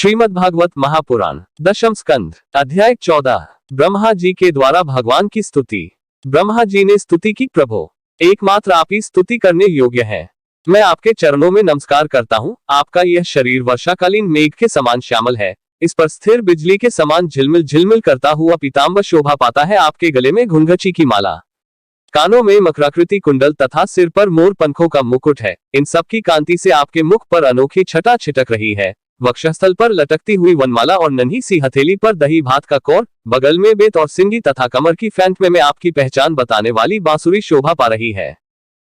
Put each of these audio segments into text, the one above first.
श्रीमद् भागवत महापुराण दशम स्कंध अध्याय 14। ब्रह्मा जी के द्वारा भगवान की स्तुति। ब्रह्मा जी ने स्तुति की, प्रभो एकमात्र आप ही स्तुति करने योग्य हैं। मैं आपके चरणों में नमस्कार करता हूँ। आपका यह शरीर वर्षाकालीन मेघ के समान श्यामल है। इस पर स्थिर बिजली के समान झिलमिल झिलमिल करता हुआ पीताम्बर शोभा पाता है। आपके गले में घुंघची की माला, कानों में मकराकृति कुंडल तथा सिर पर मोर पंखों का मुकुट है। इन सब की कांति से आपके मुख पर अनोखी छटा छिटक रही है। वक्षस्थल पर लटकती हुई वनमाला और नन्ही सी हथेली पर दही भात का कौर, बगल में बेत और सिंगी तथा कमर की फैंट में आपकी पहचान बताने वाली बांसुरी शोभा पा रही है।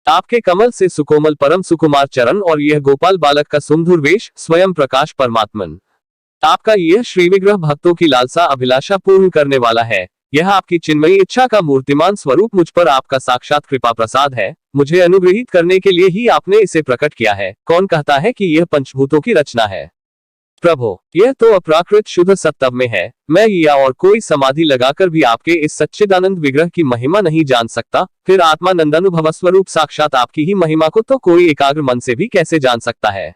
आपके कमल से सुकोमल परम सुकुमार चरण और यह गोपाल बालक का सुमधुर वेश स्वयं प्रकाश परमात्मन। आपका यह श्री विग्रह भक्तों की लालसा अभिलाषा पूर्ण करने वाला है। यह आपकी चिन्मयी इच्छा का मूर्तिमान स्वरूप मुझ पर आपका साक्षात कृपा प्रसाद है। मुझे अनुग्रहित करने के लिए ही आपने इसे प्रकट किया है। कौन कहता है कि यह पंचभूतों की रचना है? प्रभो यह तो अप्राकृत शुद्ध सत्व में है। मैं या और कोई समाधि लगाकर भी आपके इस सच्चिदानंद विग्रह की महिमा नहीं जान सकता। फिर आत्मानंदानुभव स्वरूप साक्षात आपकी ही महिमा को तो कोई एकाग्र मन से भी कैसे जान सकता है?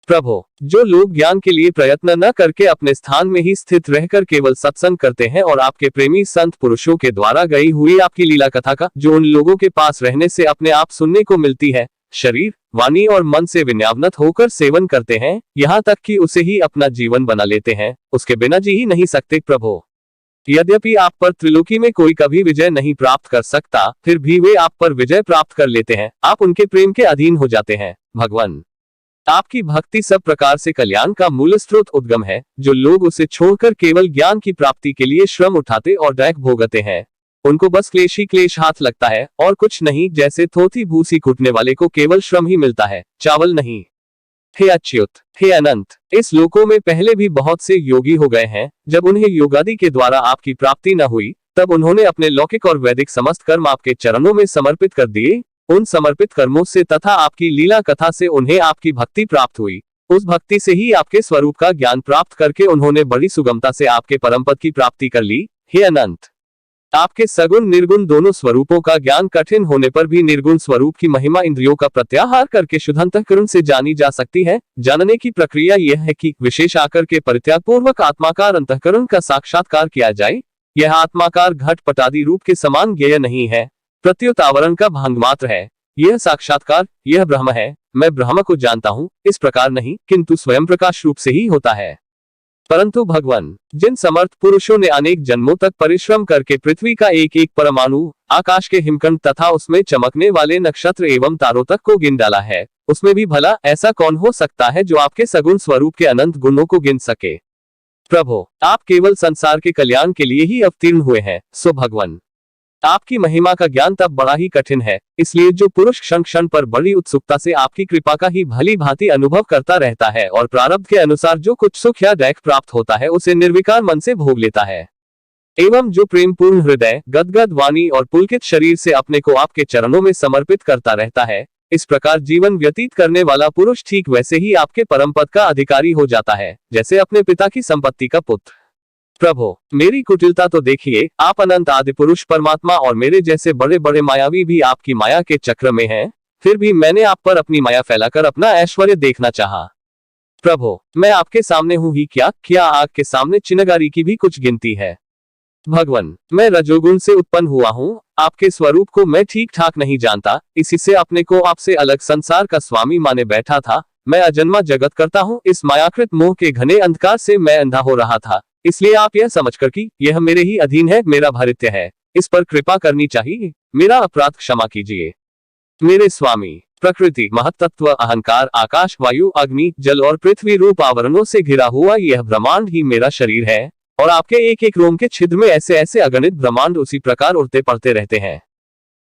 प्रभो जो लोग ज्ञान के लिए प्रयत्न न करके अपने स्थान में ही स्थित रहकर केवल सत्संग करते हैं और आपके प्रेमी संत पुरुषों के द्वारा गई हुई आपकी लीला कथा का जो उन लोगों के पास रहने से अपने आप सुनने को मिलती है, शरीर वाणी और मन से विन्यावनत होकर सेवन करते हैं, यहाँ तक कि उसे ही अपना जीवन बना लेते हैं, उसके बिना जी ही नहीं सकते। प्रभो यद्यपि आप पर त्रिलोकी में कोई कभी विजय नहीं प्राप्त कर सकता, फिर भी वे आप पर विजय प्राप्त कर लेते हैं। आप उनके प्रेम के अधीन हो जाते हैं। भगवान आपकी भक्ति सब प्रकार से कल्याण का मूल स्रोत उद्गम है। जो लोग उसे छोड़कर केवल ज्ञान की प्राप्ति के लिए श्रम उठाते और दैख भोगते हैं, उनको बस क्लेश ही क्लेश हाथ लगता है और कुछ नहीं। जैसे थोथी भूसी कूटने वाले को केवल श्रम ही मिलता है, चावल नहीं। हे अच्युत, हे अनंत, इस लोकों में पहले भी बहुत से योगी हो गए हैं। जब उन्हें योगादि के द्वारा आपकी प्राप्ति न हुई, तब उन्होंने अपने लौकिक और वैदिक समस्त कर्म आपके चरणों में समर्पित कर दिए। उन समर्पित कर्मों से तथा आपकी लीला कथा से उन्हें आपकी भक्ति प्राप्त हुई। उस भक्ति से ही आपके स्वरूप का ज्ञान प्राप्त करके उन्होंने बड़ी सुगमता से आपके परमपद की प्राप्ति कर ली। हे अनंत, आपके सगुण निर्गुण दोनों स्वरूपों का ज्ञान कठिन होने पर भी निर्गुण स्वरूप की महिमा इंद्रियों का प्रत्याहार करके शुद्ध अंतःकरण से जानी जा सकती है। जानने की प्रक्रिया यह है कि विशेष आकर के परित्याग पूर्वक आत्माकार अंतःकरण का साक्षात्कार किया जाए। यह आत्माकार घट पटादि रूप के समान ज्ञेय नहीं है, प्रत्युत आवरण का भांग मात्र है। यह साक्षात्कार, यह ब्रह्म है, मैं ब्रह्म को जानता हूँ, इस प्रकार नहीं, किंतु स्वयं प्रकाश रूप से ही होता है। परंतु भगवान जिन समर्थ पुरुषों ने अनेक जन्मों तक परिश्रम करके पृथ्वी का एक एक परमाणु, आकाश के हिमकण तथा उसमें चमकने वाले नक्षत्र एवं तारों तक को गिन डाला है, उसमें भी भला ऐसा कौन हो सकता है जो आपके सगुण स्वरूप के अनंत गुणों को गिन सके? प्रभो आप केवल संसार के कल्याण के लिए ही अवतीर्ण हुए हैं। सो भगवान आपकी महिमा का ज्ञान तब बड़ा ही कठिन है। इसलिए जो पुरुष क्षण क्षण पर बड़ी उत्सुकता से आपकी कृपा का ही भली भांति अनुभव करता रहता है और प्रारब्ध के अनुसार जो कुछ सुख या दैख प्राप्त होता है उसे निर्विकार मन से भोग लेता है, एवं जो प्रेम पूर्ण हृदय, गदगद वाणी और पुलकित शरीर से अपने को आपके चरणों में समर्पित करता रहता है, इस प्रकार जीवन व्यतीत करने वाला पुरुष ठीक वैसे ही आपके परम पद का अधिकारी हो जाता है जैसे अपने पिता की संपत्ति का पुत्र। प्रभो मेरी कुटिलता तो देखिए, आप अनंत आदि पुरुष परमात्मा और मेरे जैसे बड़े बड़े मायावी भी आपकी माया के चक्र में हैं, फिर भी मैंने आप पर अपनी माया फैलाकर अपना ऐश्वर्य देखना चाहा। प्रभो मैं आपके सामने हूँ ही क्या आग के सामने चिनगारी की भी कुछ गिनती है? भगवान मैं रजोगुण से उत्पन्न हुआ हूँ, आपके स्वरूप को मैं ठीक ठाक नहीं जानता, इसी से अपने को आपसे अलग संसार का स्वामी माने बैठा था। मैं अजन्मा जगत करता हूँ, इस मायाकृत मोह के घने अंधकार से मैं अंधा हो रहा था। इसलिए आप यह समझकर कि यह मेरे ही अधीन है, मेरा भारित्य है, इस पर कृपा करनी चाहिए। मेरा अपराध क्षमा कीजिए। मेरे स्वामी प्रकृति, महत्तत्व, अहंकार, आकाश, वायु, अग्नि, जल और पृथ्वी रूप आवरणों से घिरा हुआ यह ब्रह्मांड ही मेरा शरीर है और आपके एक एक रोम के छिद्र में ऐसे ऐसे अगणित ब्रह्मांड उसी प्रकार उड़ते पड़ते रहते हैं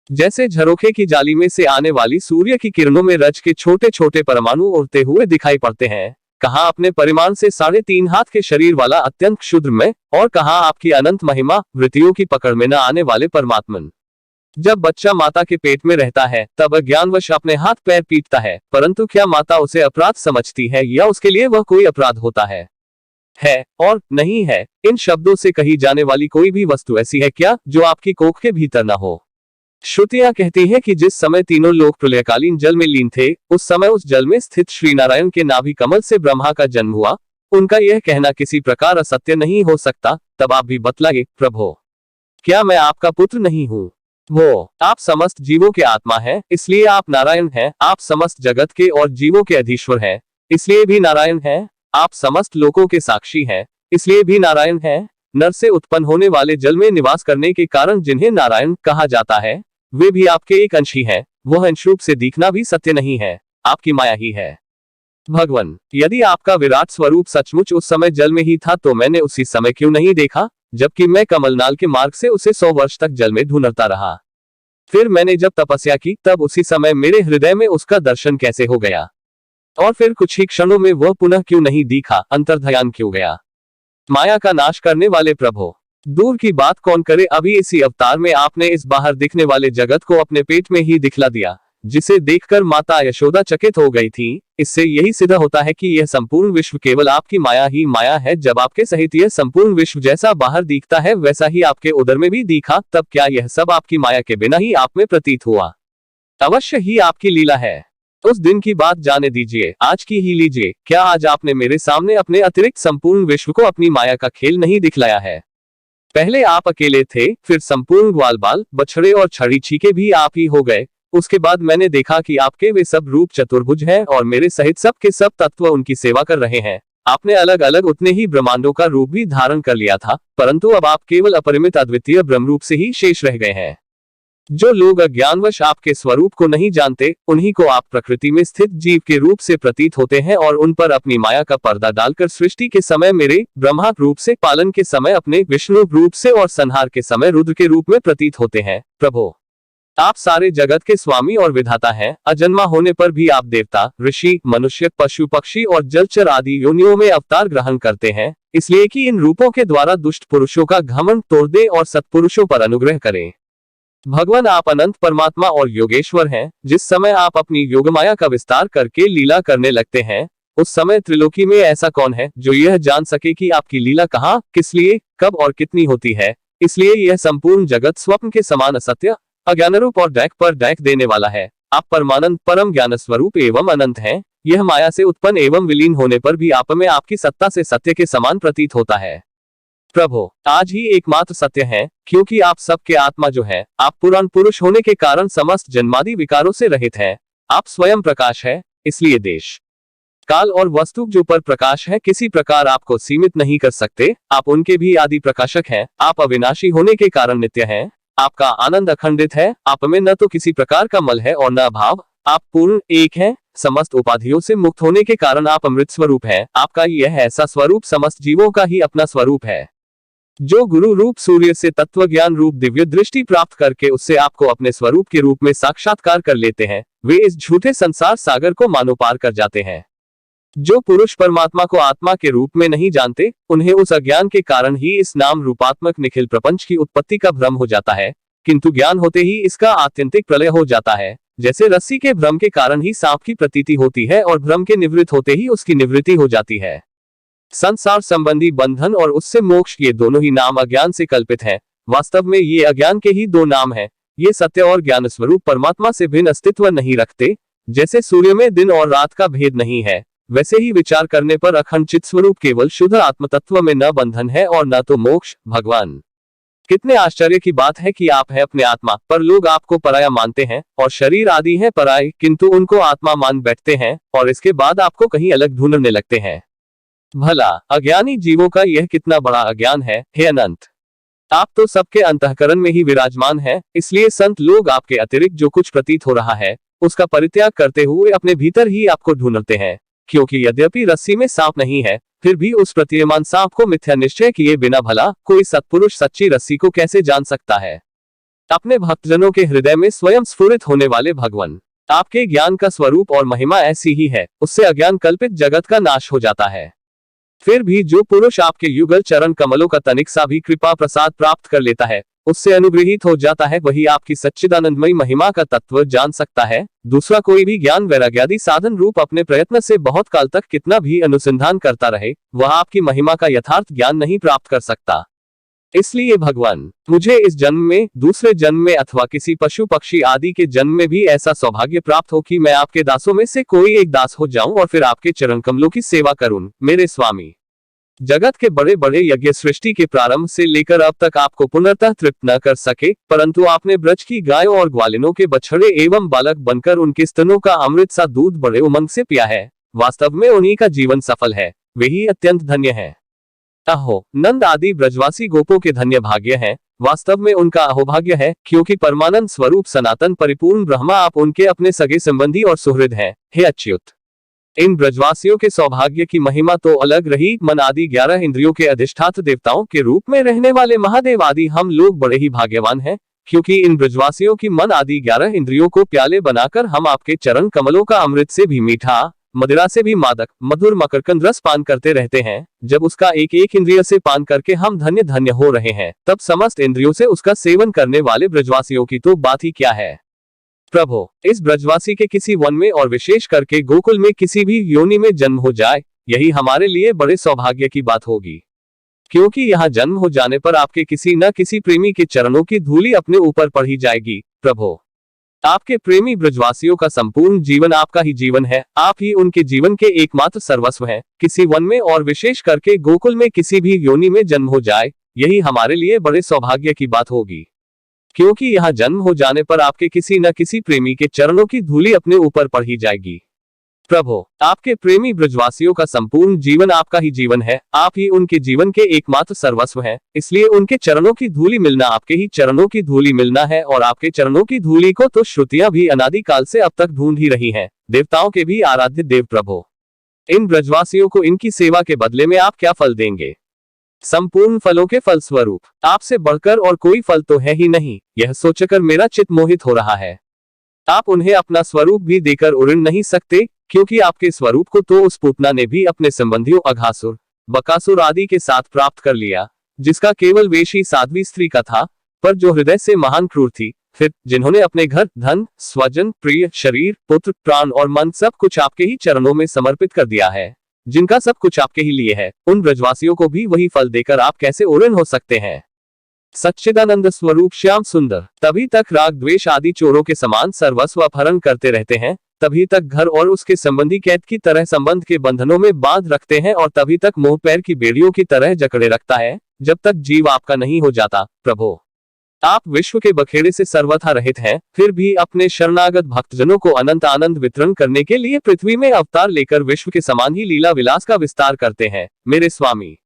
जैसे झरोखे की जाली में से आने वाली सूर्य की किरणों में रज के छोटे छोटे परमाणु उड़ते हुए दिखाई पड़ते हैं। कहाँ अपने परिमाण से 3.5 हाथ के शरीर वाला अत्यंत क्षुद्र में, और कहाँ आपकी अनंत महिमा वृत्तियों की पकड़ में न आने वाले परमात्मन। जब बच्चा माता के पेट में रहता है तब अज्ञानवश अपने हाथ पैर पीटता है, परंतु क्या माता उसे अपराध समझती है या उसके लिए वह कोई अपराध होता है और नहीं है? इन शब्दों से कही जाने वाली कोई भी वस्तु ऐसी है क्या जो आपकी कोख के भीतर न हो? श्रुतियां कहती हैं कि जिस समय तीनों लोग प्रलयकालीन जल में लीन थे, उस समय उस जल में स्थित श्री नारायण के नाभि कमल से ब्रह्मा का जन्म हुआ। उनका यह कहना किसी प्रकार असत्य नहीं हो सकता। तब आप भी बतलाए, प्रभु क्या मैं आपका पुत्र नहीं हूँ? वो आप समस्त जीवों के आत्मा है, इसलिए आप नारायण हैं। आप समस्त जगत के और जीवों के अधीश्वर हैं, इसलिए भी नारायण हैं। आप समस्त लोकों के साक्षी हैं, इसलिए भी नारायण हैं। नर से उत्पन्न होने वाले जल में निवास करने के कारण जिन्हें नारायण कहा जाता है, वे भी आपके एक अंश ही है। वह अंश रूप से दिखना भी सत्य नहीं है, आपकी माया ही है। भगवान, यदि आपका विराट स्वरूप सचमुच उस समय जल में ही था तो मैंने उसी समय क्यों नहीं देखा, जबकि मैं कमलनाल के मार्ग से उसे 100 वर्ष तक जल में ढूंढता रहा। फिर मैंने जब तपस्या की तब उसी समय मेरे हृदय में उसका दर्शन कैसे हो गया, और फिर कुछ ही क्षणों में वह पुनः क्यों नहीं दिखा, अंतर्ध्यान क्यों गया? माया का नाश करने वाले प्रभु, दूर की बात कौन करे, अभी इसी अवतार में आपने इस बाहर दिखने वाले जगत को अपने पेट में ही दिखला दिया, जिसे देखकर माता यशोदा चकित हो गई थी। इससे यही सिद्ध होता है कि यह संपूर्ण विश्व केवल आपकी माया ही माया है। जब आपके सहित यह संपूर्ण विश्व जैसा बाहर दिखता है वैसा ही आपके उदर में भी दिखा, तब क्या यह सब आपकी माया के बिना ही आप में प्रतीत हुआ? अवश्य ही आपकी लीला है। उस दिन की बात जाने दीजिए, आज की ही लीजिए। क्या आज आपने मेरे सामने अपने अतिरिक्त संपूर्ण विश्व को अपनी माया का खेल नहीं दिखलाया है? पहले आप अकेले थे, फिर संपूर्ण ग्वाल बाल, बछड़े और छड़ी छीके भी आप ही हो गए। उसके बाद मैंने देखा कि आपके वे सब रूप चतुर्भुज हैं और मेरे सहित सब के सब तत्व उनकी सेवा कर रहे हैं। आपने अलग अलग उतने ही ब्रह्मांडों का रूप भी धारण कर लिया था, परंतु अब आप केवल अपरिमित अद्वितीय ब्रह्म रूप से ही शेष रह गए हैं। जो लोग अज्ञानवश आपके स्वरूप को नहीं जानते, उन्हीं को आप प्रकृति में स्थित जीव के रूप से प्रतीत होते हैं और उन पर अपनी माया का पर्दा डालकर सृष्टि के समय मेरे ब्रह्मा रूप से, पालन के समय अपने विष्णु रूप से और संहार के समय रुद्र के रूप में प्रतीत होते हैं। प्रभु, आप सारे जगत के स्वामी और विधाता हैं। अजन्मा होने पर भी आप देवता, ऋषि, मनुष्य, पशु, पक्षी और जलचर आदि योनियों में अवतार ग्रहण करते हैं, इसलिए कि इन रूपों के द्वारा दुष्ट पुरुषों का घमंड तोड़ दें और सत्पुरुषों पर अनुग्रह करें। भगवान, आप अनंत परमात्मा और योगेश्वर हैं। जिस समय आप अपनी योगमाया का विस्तार करके लीला करने लगते हैं, उस समय त्रिलोकी में ऐसा कौन है जो यह जान सके कि आपकी लीला कहाँ, किस लिए, कब और कितनी होती है? इसलिए यह संपूर्ण जगत स्वप्न के समान असत्य, अज्ञानरूप और डैक पर डैक देने वाला है। आप परमानंद, परम ज्ञान स्वरूप एवं अनंत हैं। यह माया से उत्पन्न एवं विलीन होने पर भी आप में आपकी सत्ता से सत्य के समान प्रतीत होता है। प्रभु, आज ही एकमात्र सत्य है, क्योंकि आप सबके आत्मा जो है, आप पुराण पुरुष होने के कारण समस्त जन्मादि विकारों से रहित हैं। आप स्वयं प्रकाश है, इसलिए देश, काल और वस्तु जो पर प्रकाश है किसी प्रकार आपको सीमित नहीं कर सकते। आप उनके भी आदि प्रकाशक हैं। आप अविनाशी होने के कारण नित्य हैं। आपका आनंद अखंडित है। आप में न तो किसी प्रकार का मल है और न अभाव। आप पूर्ण एक हैं। समस्त उपाधियों से मुक्त होने के कारण आप अमृत स्वरूप हैं। आपका यह ऐसा स्वरूप समस्त जीवों का ही अपना स्वरूप है। जो गुरु रूप सूर्य से तत्व ज्ञान रूप दिव्य दृष्टि प्राप्त करके उससे आपको अपने स्वरूप के रूप में साक्षात्कार कर लेते हैं, वे इस झूठे संसार सागर को मानो पार कर जाते हैं। जो पुरुष परमात्मा को आत्मा के रूप में नहीं जानते, उन्हें उस अज्ञान के कारण ही इस नाम रूपात्मक निखिल प्रपंच की उत्पत्ति का भ्रम हो जाता है, किंतु ज्ञान होते ही इसका आत्यंतिक प्रलय हो जाता है। जैसे रस्सी के भ्रम के कारण ही सांप की प्रतीति होती है और भ्रम के निवृत्त होते ही उसकी निवृत्ति हो जाती है। संसार संबंधी बंधन और उससे मोक्ष, ये दोनों ही नाम अज्ञान से कल्पित हैं। वास्तव में ये अज्ञान के ही दो नाम हैं। ये सत्य और ज्ञान स्वरूप परमात्मा से भिन्न अस्तित्व नहीं रखते। जैसे सूर्य में दिन और रात का भेद नहीं है, वैसे ही विचार करने पर अखंड चित स्वरूप केवल शुद्ध आत्म तत्व में न बंधन है और न तो मोक्ष। भगवान, कितने आश्चर्य की बात है कि आप है अपने आत्मा, पर लोग आपको पराया मानते हैं और शरीर आदि है पराये, किंतु उनको आत्मा मान बैठते हैं और इसके बाद आपको कहीं अलग ढूंढने लगते हैं। भला अज्ञानी जीवों का यह कितना बड़ा अज्ञान है। हे अनंत, आप तो सबके अंतःकरण में ही विराजमान हैं, इसलिए संत लोग आपके अतिरिक्त जो कुछ प्रतीत हो रहा है उसका परित्याग करते हुए अपने भीतर ही आपको ढूंढते हैं। क्योंकि यद्यपि रस्सी में सांप नहीं है, फिर भी उस प्रतीयमान सांप को मिथ्या निश्चय किए बिना भला कोई सत्पुरुष सच्ची रस्सी को कैसे जान सकता है। अपने भक्तजनों के हृदय में स्वयं स्फुरित होने वाले भगवान, आपके ज्ञान का स्वरूप और महिमा ऐसी ही है, उससे अज्ञान कल्पित जगत का नाश हो जाता है। फिर भी जो पुरुष आपके युगल चरण कमलों का तनिक सा भी कृपा प्रसाद प्राप्त कर लेता है, उससे अनुग्रहित हो जाता है, वही आपकी सच्चिदानंदमयी महिमा का तत्व जान सकता है। दूसरा कोई भी ज्ञान वैराग्यादि साधन रूप अपने प्रयत्न से बहुत काल तक कितना भी अनुसंधान करता रहे, वह आपकी महिमा का यथार्थ ज्ञान नहीं प्राप्त कर सकता। इसलिए भगवान, मुझे इस जन्म में, दूसरे जन्म में अथवा किसी पशु पक्षी आदि के जन्म में भी ऐसा सौभाग्य प्राप्त हो कि मैं आपके दासों में से कोई एक दास हो जाऊं और फिर आपके चरण कमलों की सेवा करूं। मेरे स्वामी, जगत के बड़े बड़े यज्ञ सृष्टि के प्रारंभ से लेकर अब तक आपको पुनर्तः तृप्त न कर सके, परंतु आपने ब्रज की गायों और ग्वालिनों के बछड़े एवं बालक बनकर उनके स्तनों का अमृत सा दूध बड़े उमंग से पिया है। वास्तव में उन्हीं का जीवन सफल है, वे ही अत्यंत धन्य है। अहो, नंद आदि ब्रजवासी गोपों के धन्य भाग्य हैं। वास्तव में उनका अहोभाग्य है, क्योंकि परमानंद स्वरूप सनातन परिपूर्ण ब्रह्मा आप उनके अपने सगे संबंधी और सुहृद हैं। हे अच्युत, इन ब्रजवासियों के सौभाग्य की महिमा तो अलग रही। मन आदि 11 इंद्रियों के अधिष्ठात्र देवताओं के रूप में रहने वाले महादेव आदि हम लोग बड़े ही भाग्यवान हैं, क्योंकि इन ब्रजवासियों की मन आदि 11 इंद्रियों को प्याले बनाकर हम आपके चरण कमलों का अमृत से भी मीठा, मदिरा से भी मादक, मधुर मकरकंद रस पान करते रहते हैं। जब उसका एक एक इंद्रिय से पान करके हम धन्य धन्य हो रहे हैं, तब समस्त इंद्रियों से उसका सेवन करने वाले ब्रजवासियों की तो बात ही क्या है। प्रभु, इस ब्रजवासी के किसी वन में और विशेष करके गोकुल में किसी भी योनि में जन्म हो जाए, यही हमारे लिए बड़े सौभाग्य की बात होगी, क्योंकि यहाँ जन्म हो जाने पर आपके किसी न किसी प्रेमी के चरणों की धूलि अपने ऊपर पड़ ही जाएगी। प्रभु, आपके प्रेमी ब्रजवासियों का संपूर्ण जीवन आपका ही जीवन है, आप ही उनके जीवन के एकमात्र सर्वस्व हैं। किसी वन में और विशेष करके गोकुल में किसी भी योनि में जन्म हो जाए, यही हमारे लिए बड़े सौभाग्य की बात होगी, क्योंकि यहाँ जन्म हो जाने पर आपके किसी न किसी प्रेमी के चरणों की धूलि अपने ऊपर पड़ ही जाएगी। प्रभु, आपके प्रेमी ब्रजवासियों का संपूर्ण जीवन आपका ही जीवन है, आप ही उनके जीवन के एकमात्र सर्वस्व हैं, इसलिए उनके चरणों की धूलि मिलना आपके ही चरणों की धूलि मिलना है, और आपके चरणों की धूलि को तो श्रुतियां भी अनादि काल से अब तक ढूंढ ही रही हैं, देवताओं के भी आराध्य देव। प्रभु, इन ब्रजवासियों को इनकी सेवा के बदले में आप क्या फल देंगे? संपूर्ण फलों के फल स्वरूप आपसे बढ़कर और कोई फल तो है ही नहीं, यह सोचकर मेरा चित्त मोहित हो रहा है। आप उन्हें अपना स्वरूप भी देकर उड़न नहीं सकते, क्योंकि आपके स्वरूप को तो उस पूतना ने भी अपने संबंधियों अघासुर, बकासुर आदि के साथ प्राप्त कर लिया, जिसका केवल वेश ही साध्वी स्त्री का था, पर जो हृदय से महान क्रूर थी। फिर जिन्होंने अपने घर, धन, स्वजन, प्रिय, शरीर, पुत्र, प्राण और मन सब कुछ आपके ही चरणों में समर्पित कर दिया है, जिनका सब कुछ आपके ही लिए है, उन ब्रजवासियों को भी वही फल देकर आप कैसे उड़न हो सकते हैं? सच्चिदानंद स्वरूप श्याम सुंदर तभी तक राग द्वेष आदि चोरों के समान सर्वस्व अपहरण करते रहते हैं, तभी तक घर और उसके संबंधी कैद की तरह संबंध के बंधनों में बांध रखते हैं, और तभी तक मोह पैर की बेड़ियों की तरह जकड़े रखता है, जब तक जीव आपका नहीं हो जाता। प्रभु, आप विश्व के बखेड़े से सर्वथा रहित हैं, फिर भी अपने शरणागत भक्तजनों को अनंत आनंद वितरण करने के लिए पृथ्वी में अवतार लेकर विश्व के समान ही लीला विलास का विस्तार करते हैं। मेरे स्वामी,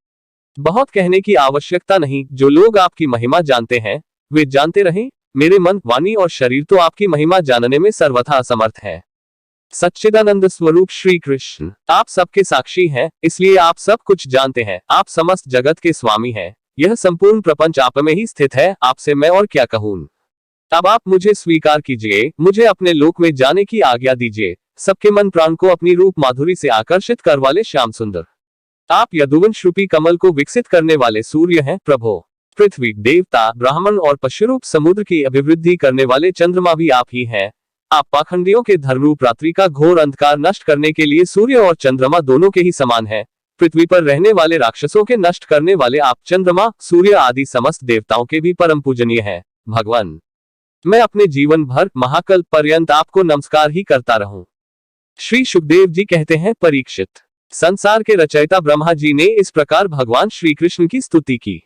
बहुत कहने की आवश्यकता नहीं, जो लोग आपकी महिमा जानते हैं वे जानते रहें। मेरे मन, वाणी और शरीर तो आपकी महिमा जानने में सर्वथा असमर्थ है। सच्चिदानंद स्वरूप श्री कृष्ण, आप सबके साक्षी हैं, इसलिए आप सब कुछ जानते हैं, आप समस्त जगत के स्वामी हैं, यह संपूर्ण प्रपंच आप में ही स्थित है, आपसे मैं और क्या कहूँ। अब आप मुझे स्वीकार कीजिए, मुझे अपने लोक में जाने की आज्ञा दीजिए। सबके मन प्राण को अपनी रूप माधुरी से आकर्षित कर वाले श्याम सुंदर, आप यदुवन श्रुपी कमल को विकसित करने वाले सूर्य हैं। प्रभु, पृथ्वी, देवता, ब्राह्मण और पशुरूप समुद्र की अभिवृद्धि करने वाले चंद्रमा भी आप ही हैं। आप पाखंडियों के धर्मरूप रात्रि का घोर अंधकार नष्ट करने के लिए सूर्य और चंद्रमा दोनों के ही समान हैं। पृथ्वी पर रहने वाले राक्षसों के नष्ट करने वाले आप चंद्रमा, सूर्य आदि समस्त देवताओं के भी परम पूजनीय हैं। भगवान, मैं अपने जीवन भर महाकल्प पर्यंत आपको नमस्कार ही करता रहूं। श्री सुखदेव जी कहते हैं, परीक्षित, संसार के रचयिता ब्रह्मा जी ने इस प्रकार भगवान श्री कृष्ण की स्तुति की।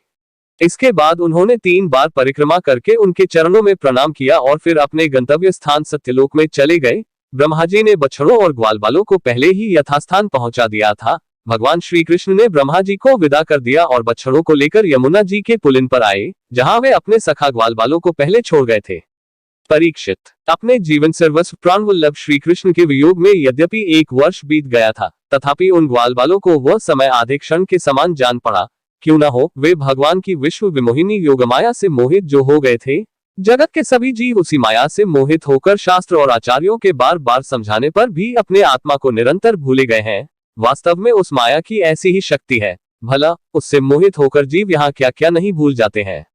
इसके बाद उन्होंने 3 बार परिक्रमा करके उनके चरणों में प्रणाम किया और फिर अपने गंतव्य स्थान सत्यलोक में चले गए। ब्रह्मा जी ने बछड़ों और ग्वालबालों को पहले ही यथास्थान पहुंचा दिया था। भगवान श्री कृष्ण ने ब्रह्मा जी को विदा कर दिया और बछड़ों को लेकर यमुना जी के पुलिन पर आए, जहां वे अपने सखा ग्वालबालों को पहले छोड़ गए थे। परीक्षित, अपने जीवन सर्वस्व प्राणवल्लभ श्री कृष्ण के वियोग में यद्यपि 1 वर्ष बीत गया था, तथापि उन ग्वालबालों को वह समय आधे क्षण के समान जान पड़ा। क्यों न हो, वे भगवान की विश्व विमोहिनी योगमाया से मोहित जो हो गए थे। जगत के सभी जीव उसी माया से मोहित होकर शास्त्र और आचार्यों के बार बार समझाने पर भी अपने आत्मा को निरंतर भूले गए हैं। वास्तव में उस माया की ऐसी ही शक्ति है, भला उससे मोहित होकर जीव यहाँ क्या क्या नहीं भूल जाते हैं।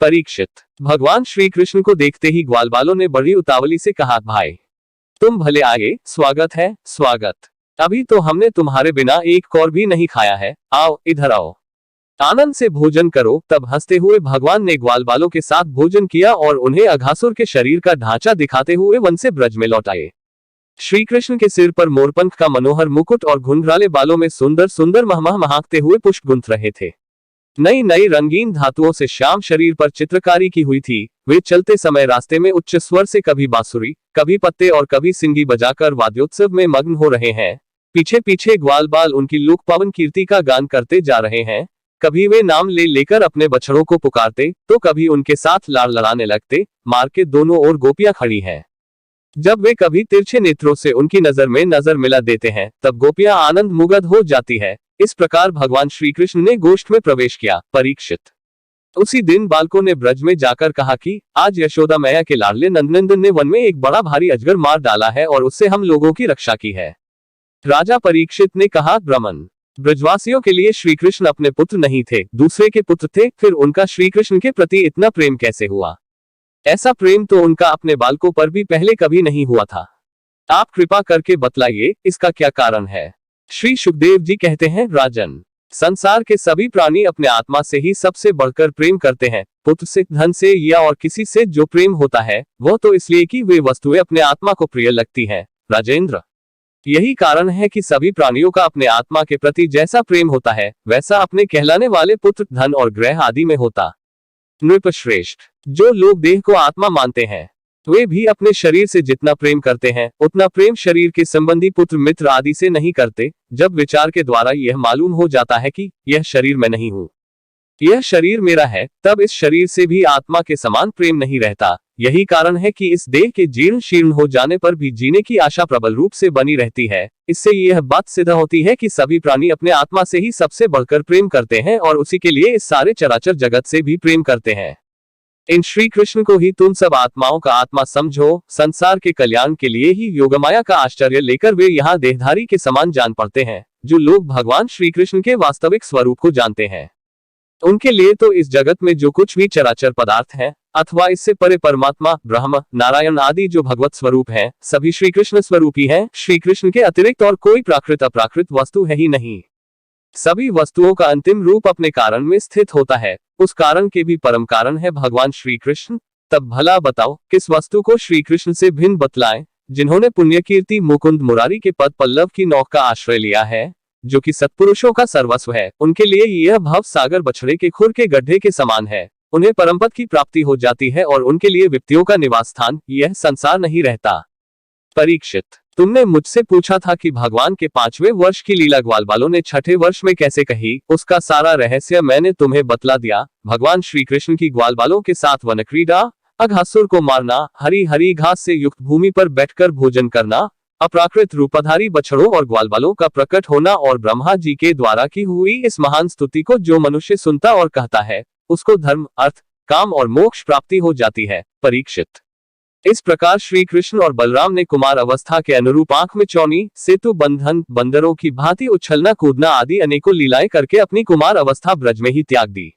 परीक्षित, भगवान श्री कृष्ण को देखते ही ग्वालबालों ने बड़ी उतावली से कहा, भाई तुम भले आए, स्वागत है, स्वागत। अभी तो हमने तुम्हारे बिना एक कौर भी नहीं खाया है, आओ इधर आओ। आनंद से भोजन करो। तब हंसते हुए भगवान ने ग्वाल बालों के साथ भोजन किया और उन्हें अघासुर के शरीर का ढांचा दिखाते हुए वन से ब्रज में लौट आए। श्री कृष्ण के सिर पर मोरपंख का मनोहर मुकुट और घुंघराले बालों में सुंदर सुंदर महमह महकते हुए पुष्प गुंथ रहे थे। नई नई रंगीन धातुओं से श्याम शरीर पर चित्रकारी की हुई थी। वे चलते समय रास्ते में उच्च स्वर से कभी बांसुरी, कभी पत्ते और कभी सिंगी बजाकर वाद्योत्सव में मग्न हो रहे हैं। पीछे पीछे ग्वाल बाल उनकी लोक पावन कीर्ति का गान करते जा रहे हैं। कभी वे नाम ले लेकर अपने बछड़ों को पुकारते, तो कभी उनके साथ लाड़ लड़ाने लगते। मार्ग के दोनों ओर गोपियां खड़ी हैं। जब वे कभी तिरछे नेत्रों से उनकी नजर में नजर मिला देते हैं, तब गोपियां आनंद मुग्ध हो जाती है। इस प्रकार भगवान श्री कृष्ण ने गोष्ठ में प्रवेश किया। परीक्षित, उसी दिन बालकों ने ब्रज में जाकर कहा कि आज यशोदा मैया के लाडले नंदनंदन ने वन में एक बड़ा भारी अजगर मार डाला है और उससे हम लोगों की रक्षा की है। राजा परीक्षित ने कहा, ब्रह्मन, ब्रजवासियों के लिए श्री कृष्ण अपने पुत्र नहीं थे, दूसरे के पुत्र थे। फिर उनका श्री कृष्ण के प्रति इतना प्रेम कैसे हुआ? ऐसा प्रेम तो उनका अपने बालकों पर भी पहले कभी नहीं हुआ था। आप कृपा करके बतलाइए, इसका क्या कारण है? श्री सुखदेव जी कहते हैं, राजन, संसार के सभी प्राणी अपने आत्मा से ही सबसे बढ़कर प्रेम करते हैं। पुत्र से, धन से या और किसी से जो प्रेम होता है वह तो इसलिए कि वे वस्तुएं अपने आत्मा को प्रिय लगती हैं। राजेंद्र, यही कारण है कि सभी प्राणियों का अपने आत्मा के प्रति जैसा प्रेम होता है वैसा अपने कहलाने वाले पुत्र, धन और ग्रह आदि में होता। नृपश्रेष्ठ, जो लोग देह को आत्मा मानते हैं वे भी अपने शरीर से जितना प्रेम करते हैं उतना प्रेम शरीर के संबंधी पुत्र, मित्र आदि से नहीं करते। जब विचार के द्वारा यह मालूम हो जाता है कि यह शरीर मैं नहीं हूँ, यह शरीर मेरा है, तब इस शरीर से भी आत्मा के समान प्रेम नहीं रहता। यही कारण है कि इस देह के जीर्ण शीर्ण हो जाने पर भी जीने की आशा प्रबल रूप से बनी रहती है। इससे यह बात सिद्ध होती है कि सभी प्राणी अपने आत्मा से ही सबसे बढ़कर प्रेम करते हैं और उसी के लिए इस सारे चराचर जगत से भी प्रेम करते हैं। इन श्री कृष्ण को ही तुम सब आत्माओं का आत्मा समझो। संसार के कल्याण के लिए ही योगमाया का आश्चर्य लेकर वे यहाँ देहधारी के समान जान पड़ते हैं। जो लोग भगवान श्री कृष्ण के वास्तविक स्वरूप को जानते हैं उनके लिए तो इस जगत में जो कुछ भी चराचर पदार्थ है अथवा इससे परे परमात्मा, ब्रह्म, नारायण आदि जो भगवत स्वरूप है, सभी श्री कृष्ण स्वरूपी है। श्री कृष्ण के अतिरिक्त और कोई प्राकृत अप्राकृत वस्तु है ही नहीं। सभी वस्तुओं का अंतिम रूप अपने कारण में स्थित होता है। उस कारण के भी परम कारण है भगवान श्री कृष्ण। तब भला बताओ किस वस्तु को श्री कृष्ण से भिन्न बतलाएं? जिन्होंने पुण्य कीर्ति मुकुंद मुरारी के पद पल्लव की नौक का आश्रय लिया है, जो कि सत्पुरुषों का सर्वस्व है, उनके लिए यह भव सागर बछड़े के खुर के गड्ढे के समान है। उन्हें परमपद की प्राप्ति हो जाती है और उनके लिए विपत्तियों का निवास स्थान यह संसार नहीं रहता। परीक्षित, तुमने मुझसे पूछा था कि भगवान के 5वें वर्ष की लीला ग्वाल बालों ने 6ठे वर्ष में कैसे कही। उसका सारा रहस्य मैंने तुम्हें बतला दिया। भगवान श्री कृष्ण की ग्वाल बालों के साथ वन क्रीड़ा, अघासुर को मारना, हरी हरी घास से युक्त भूमि पर बैठकर भोजन करना, अप्राकृत रूपधारी बछड़ों और ग्वाल बालों का प्रकट होना और ब्रह्मा जी के द्वारा की हुई इस महान स्तुति को जो मनुष्य सुनता और कहता है उसको धर्म, अर्थ, काम और मोक्ष प्राप्ति हो जाती है। परीक्षित, इस प्रकार श्री कृष्ण और बलराम ने कुमार अवस्था के अनुरूप आंख में चौनी, सेतु बंधन, बंदरों की भांति उछलना कूदना आदि अनेकों लीलाएं करके अपनी कुमार अवस्था ब्रज में ही त्याग दी।